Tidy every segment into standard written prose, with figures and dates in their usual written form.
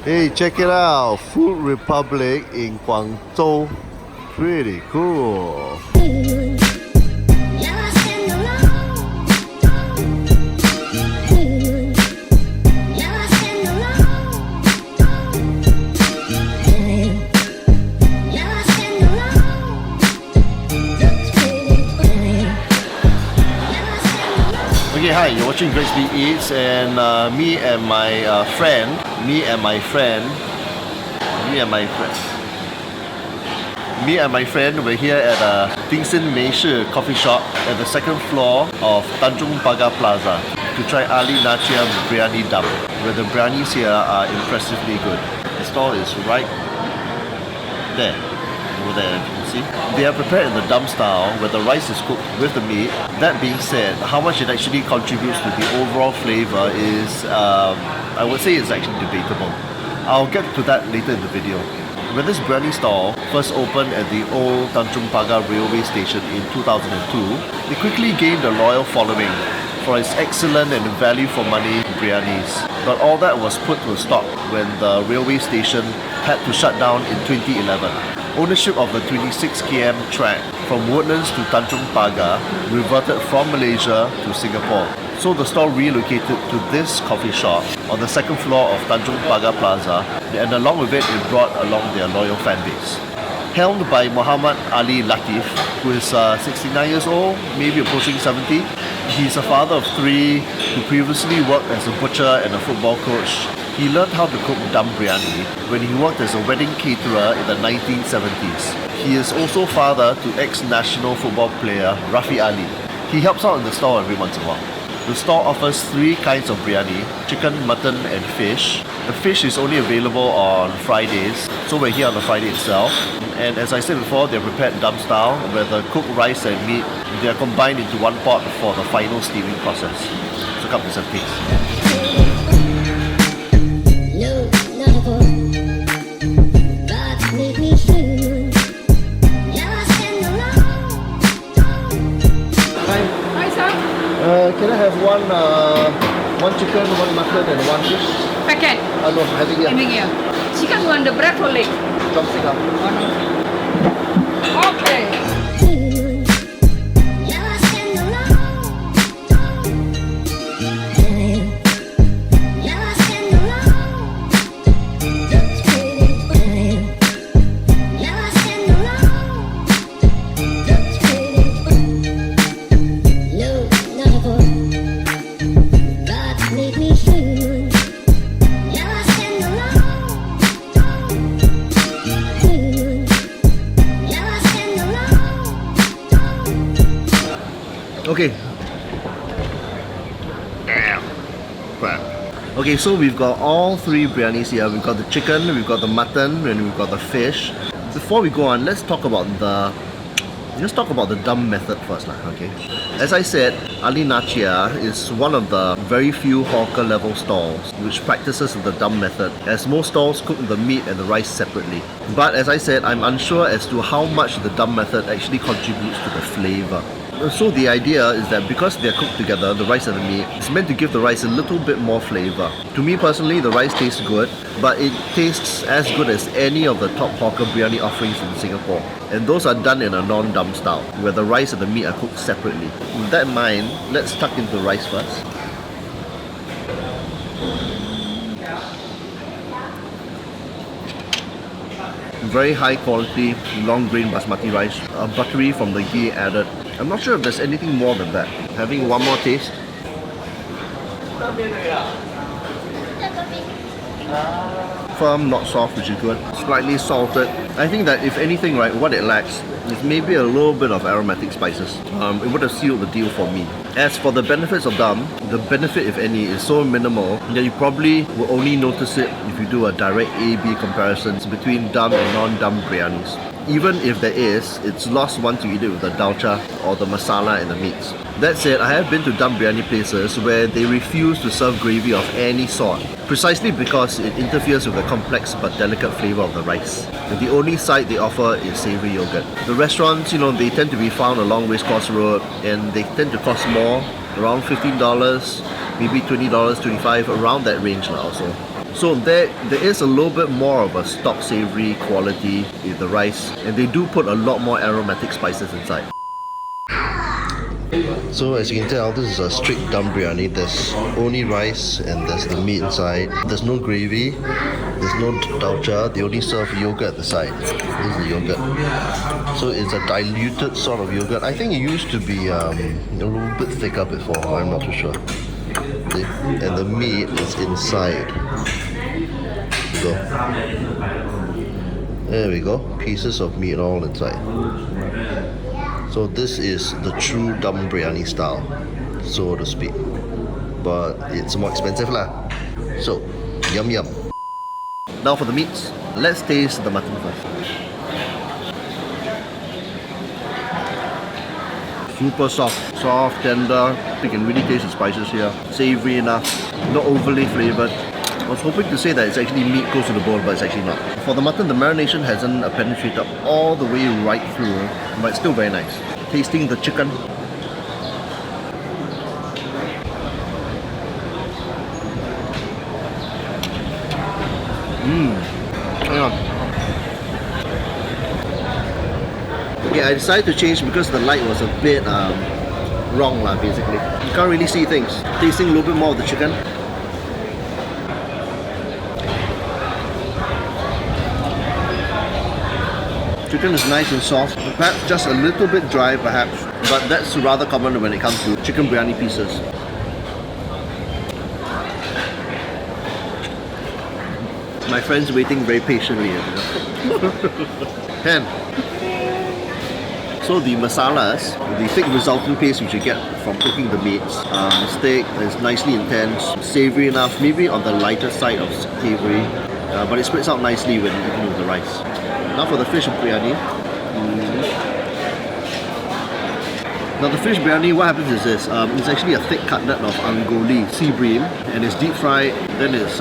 Hey, check it out! Food Republic in Guangzhou. Pretty cool. Okay, hi, you're watching Grace B Eats, and me and my friend, we're here at Dingxin Meishi coffee shop at the second floor of Tanjong Pagar Plaza to try Ali Nachia Briyani Dam, where the biryanis here are impressively good. The stall is right there. Over there, you can see. They are prepared in the dum style where the rice is cooked with the meat. That being said, how much it actually contributes to the overall flavor is, I would say it's actually debatable. I'll get to that later in the video. When this biryani stall first opened at the old Tanjong Pagar railway station in 2002, it quickly gained a loyal following for its excellent and value for money biryanis. But all that was put to a stop when the railway station had to shut down in 2011. Ownership of the 26 km track from Woodlands to Tanjong Pagar reverted from Malaysia to Singapore. So the stall relocated to this coffee shop on the second floor of Tanjong Pagar Plaza, and along with it, it brought along their loyal fan base. Helmed by Muhammad Ali Latif, who is 69 years old, maybe approaching 70. He's a father of 3 who previously worked as a butcher and a football coach. He learned how to cook dum biryani when he worked as a wedding caterer in the 1970s. He is also father to ex-national football player Rafi Ali. He helps out in the stall every once in a while. The store offers 3 kinds of biryani: chicken, mutton and fish. The fish is only available on Fridays, so we're here on the Friday itself. And as I said before, they're prepared dum style, where the cooked rice and meat, they are combined into one pot for the final steaming process. So come to some taste. Can I have one chicken, one mutton and one fish? Packet. No, having here. Having here. Chicken, you want the bread or leg? Drumstick up. Okay. Okay. Crap. Okay, so we've got all 3 biryanis here. We've got the chicken, we've got the mutton, and we've got the fish. Before we go on, let's talk about the dum method first, okay? As I said, Ali Nachia is one of the very few hawker level stalls which practices the dum method, as most stalls cook the meat and the rice separately. But as I said, I'm unsure as to how much the dum method actually contributes to the flavor. So the idea is that because they're cooked together, the rice and the meat, it's meant to give the rice a little bit more flavor. To me personally, the rice tastes good, but it tastes as good as any of the top hawker biryani offerings in Singapore. And those are done in a non-dum style, where the rice and the meat are cooked separately. With that in mind, let's tuck into the rice first. Very high quality, long grain basmati rice, buttery from the ghee added. I'm not sure if there's anything more than that. Having one more taste. Firm, not soft, which is good. Slightly salted. I think that if anything, right, what it lacks is maybe a little bit of aromatic spices. It would have sealed the deal for me. As for the benefits of dum, the benefit, if any, is so minimal that you probably will only notice it if you do a direct A-B comparisons between dum and non-dum biryanis. Even if there is, it's lost once you eat it with the dalcha or the masala and the meats. That said, I have been to dum biryani places where they refuse to serve gravy of any sort, precisely because it interferes with the complex but delicate flavor of the rice. And the only side they offer is savoury yogurt. The restaurants, they tend to be found along Race Course Road, and they tend to cost more, around $15, maybe $20, $25, around that range also. So there is a little bit more of a stock savory quality in the rice, and they do put a lot more aromatic spices inside. So as you can tell, this is a strict dum biryani. There's only rice and there's the meat inside. There's no gravy, there's no dalcha. They only serve yogurt at the side. This is the yogurt. So it's a diluted sort of yogurt. I think it used to be a little bit thicker before, I'm not too sure. See? And the meat is inside. There we go. Pieces of meat all inside. So this is the true dum biryani style, so to speak. But it's more expensive lah. So, yum yum. Now for the meats. Let's taste the mutton first. Super soft, tender. You can really taste the spices here. Savory enough, not overly flavored. I was hoping to say that it's actually meat close to the bone, but it's actually not. For the mutton, the marination hasn't penetrated all the way right through, but it's still very nice. Tasting the chicken. Hang on. Okay, I decided to change because the light was a bit wrong lah, basically. You can't really see things. Tasting a little bit more of the chicken. Chicken is nice and soft, perhaps just a little bit dry perhaps, but that's rather common when it comes to chicken biryani pieces. My friend's waiting very patiently. 10. So the masalas, the thick resultant paste which you get from cooking the meats, steak is nicely intense, savory enough, maybe on the lighter side of savory, but it splits out nicely when eaten with the rice. Now for the fish biryani. Now the fish biryani, what happens is this, it's actually a thick cutlet of Angoli sea bream, and it's deep fried, then it's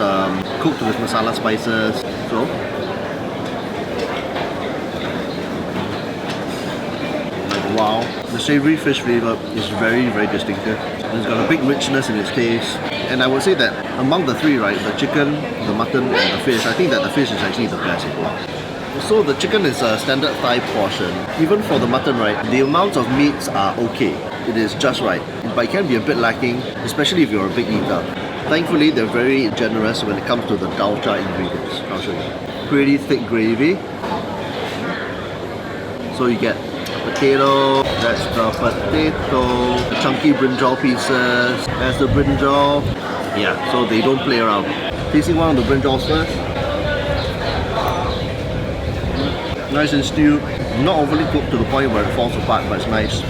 cooked with masala spices. So, like wow, the savory fish flavor is very distinctive. It's got a big richness in its taste, and I would say that among the three, right, the chicken, the mutton and the fish, I think that the fish is actually the best as well. So the chicken is a standard thigh portion. Even for the mutton, right, the amounts of meats are okay. It is just right, but it can be a bit lacking, especially if you're a big eater. Thankfully, they're very generous when it comes to the dalcha ingredients. I'll show you. Pretty thick gravy. So you get a potato, that's the potato, the chunky brinjal pieces, that's the brinjal. Yeah, so they don't play around. Tasting one of the brinjals first. Nice and stewed, not overly cooked to the point where it falls apart, but it's nice.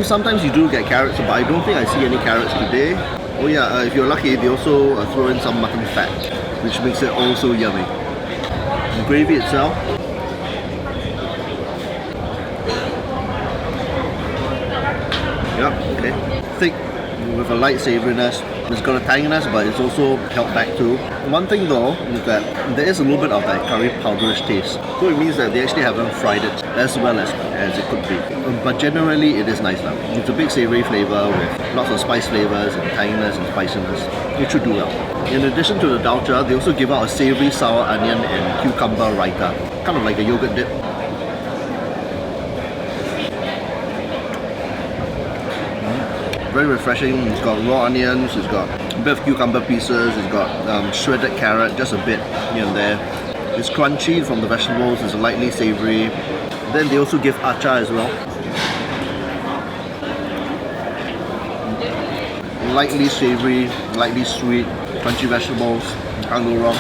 Sometimes you do get carrots, but I don't think I see any carrots today. Oh yeah, if you're lucky, they also throw in some mutton fat, which makes it also yummy. The gravy itself. Yeah, okay. Thick with a light savouriness. It's got a tanginess, but it's also held back too. One thing though is that there is a little bit of that curry powderish taste. So it means that they actually haven't fried it as well as it could be. But generally it is nice now. It's a big savoury flavour with lots of spice flavours and tanginess and spiciness. It should do well. In addition to the dalcha, they also give out a savoury sour onion and cucumber raita. Kind of like a yogurt dip. Very refreshing. It's got raw onions, it's got a bit of cucumber pieces, it's got shredded carrot, just a bit here and there. It's crunchy from the vegetables, it's lightly savoury. Then they also give acha as well. Lightly savoury, lightly sweet, crunchy vegetables, can't go wrong.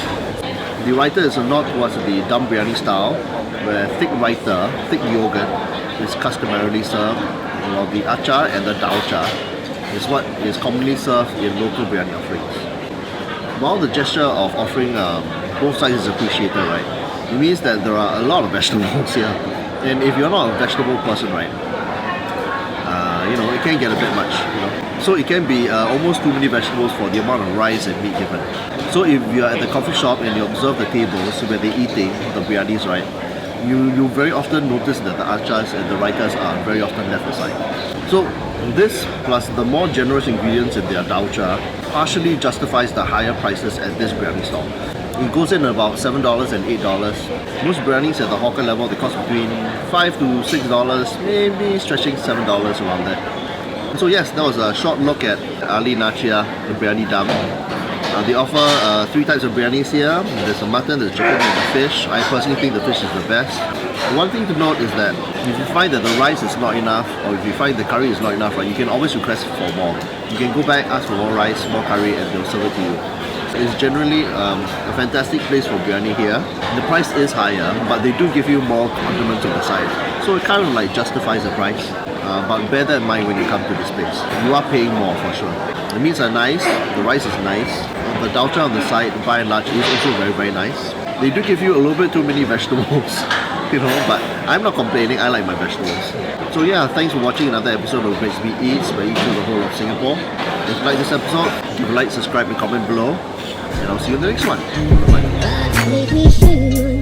The raita is a nod towards the dum biryani style, where thick raita, thick yogurt is customarily served, while the acha and the dalcha is what is commonly served in local biryani offerings. While the gesture of offering both sides is appreciated, right, it means that there are a lot of vegetables here. And if you're not a vegetable person, right, it can get a bit much, So it can be almost too many vegetables for the amount of rice and meat given. So if you're at the coffee shop and you observe the tables where they're eating the biryanis, right, you very often notice that the achas and the raitas are very often left aside. So this, plus the more generous ingredients in their dalcha, partially justifies the higher prices at this biryani stall. It goes in at about $7 and $8. Most biryanis at the hawker level, they cost between $5 to $6, maybe stretching $7 around there. So yes, that was a short look at Ali Nachia Briyani Dam. They offer 3 types of biryanis here. There's a mutton, there's chicken, and the fish. I personally think the fish is the best. One thing to note is that if you find that the rice is not enough, or if you find the curry is not enough, right, you can always request for more. You can go back, ask for more rice, more curry, and they'll serve it to you. It's generally a fantastic place for biryani here. The price is higher, but they do give you more condiments on the side. So it kind of like justifies the price. But bear that in mind when you come to this place. You are paying more for sure. The meats are nice, the rice is nice. The dalcha on the side, by and large, is also very, very nice. They do give you a little bit too many vegetables, you know, but I'm not complaining, I like my vegetables. So yeah, thanks for watching another episode of Great Speed Eats by Eat Through the Whole of Singapore. If you like this episode, give a like, subscribe and comment below. And I'll see you in the next one. Bye.